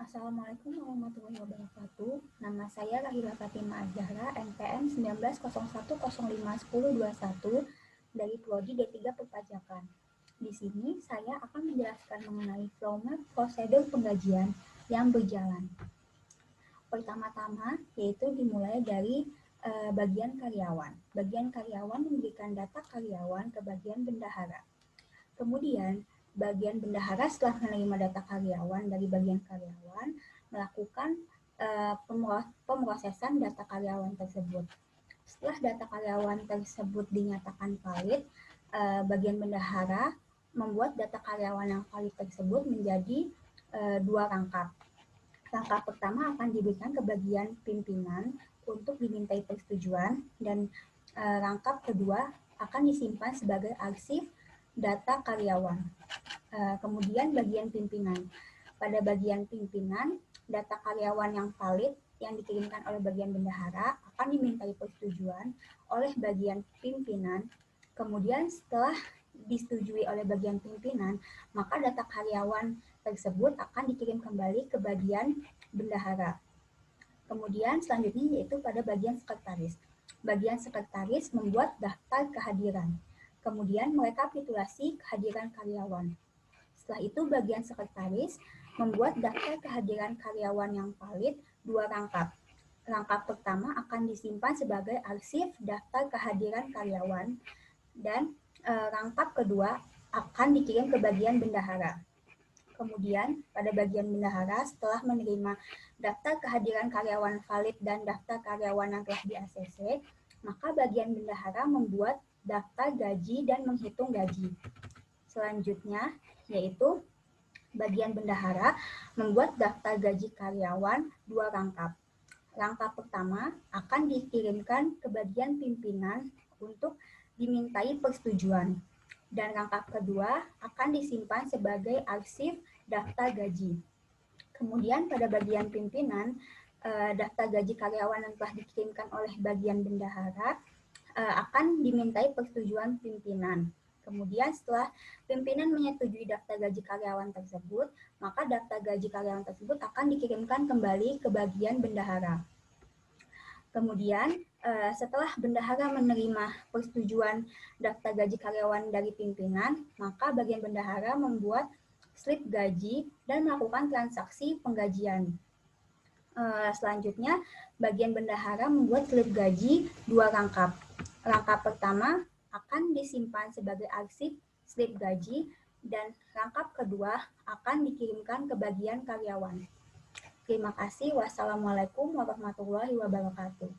Assalamualaikum warahmatullahi wabarakatuh. Nama saya Rahila Fatimah Azhara, NPM 1901051021 dari Prodi D3 Perpajakan. Di sini saya akan menjelaskan mengenai flowmap prosedur penggajian yang berjalan. Pertama-tama yaitu dimulai dari bagian karyawan. Bagian karyawan memberikan data karyawan ke bagian bendahara. Kemudian, bagian bendahara setelah menerima data karyawan dari bagian karyawan, melakukan pemrosesan data karyawan tersebut. Setelah data karyawan tersebut dinyatakan valid, bagian bendahara membuat data karyawan yang valid tersebut menjadi dua rangkap. Rangkap pertama akan diberikan ke bagian pimpinan untuk dimintai persetujuan, dan rangkap kedua akan disimpan sebagai arsip data karyawan. Kemudian bagian pimpinan. Pada bagian pimpinan, data karyawan yang valid yang dikirimkan oleh bagian bendahara akan dimintai persetujuan oleh bagian pimpinan. Kemudian setelah disetujui oleh bagian pimpinan, maka data karyawan tersebut akan dikirim kembali ke bagian bendahara. Kemudian selanjutnya yaitu pada bagian sekretaris. Bagian sekretaris membuat daftar kehadiran. Kemudian merekapitulasi kehadiran karyawan. Setelah itu bagian sekretaris membuat daftar kehadiran karyawan yang valid dua rangkap. Rangkap pertama akan disimpan sebagai arsip daftar kehadiran karyawan, dan rangkap kedua akan dikirim ke bagian bendahara. Kemudian pada bagian bendahara setelah menerima daftar kehadiran karyawan valid dan daftar karyawan yang telah di-ACC, maka bagian bendahara membuat daftar gaji dan menghitung gaji. Selanjutnya yaitu bagian bendahara membuat daftar gaji karyawan dua rangkap. Rangkap pertama akan dikirimkan ke bagian pimpinan untuk dimintai persetujuan, dan rangkap kedua akan disimpan sebagai arsip daftar gaji. Kemudian pada bagian pimpinan, daftar gaji karyawan yang telah dikirimkan oleh bagian bendahara akan dimintai persetujuan pimpinan. Kemudian setelah pimpinan menyetujui daftar gaji karyawan tersebut, maka daftar gaji karyawan tersebut akan dikirimkan kembali ke bagian bendahara. Kemudian setelah bendahara menerima persetujuan daftar gaji karyawan dari pimpinan, maka bagian bendahara membuat slip gaji dan melakukan transaksi penggajian. Selanjutnya, bagian bendahara membuat slip gaji dua rangkap. Rangkap pertama akan disimpan sebagai arsip slip gaji, dan rangkap kedua akan dikirimkan ke bagian karyawan. Terima kasih. Wassalamualaikum warahmatullahi wabarakatuh.